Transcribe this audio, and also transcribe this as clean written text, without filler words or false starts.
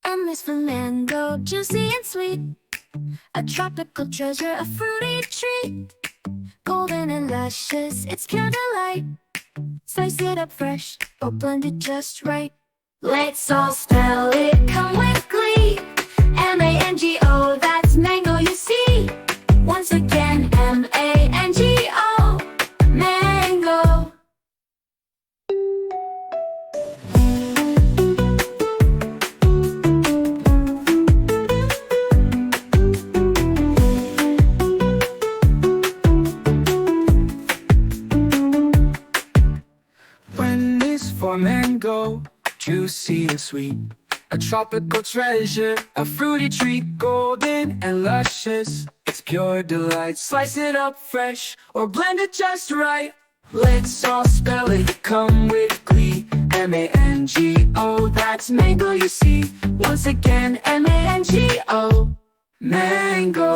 M is for mango, juicy and sweet. A tropical treasure, a fruity treat. Golden and luscious, it's pure delight. Slice it up fresh, or blend it just right. Let's all spell it, come with glee. M-A-N-G-O, that's mango you see. Once again, M-A-N-G-O, mango. When is for mango, juicy and sweet. A tropical treasure, a fruity treat. Golden and luscious, it's pure delight. Slice it up fresh, or blend it just right. Let's all spell it, come with glee. M-A-N-G-O, that's mango you see. Once again, M-A-N-G-O, mango.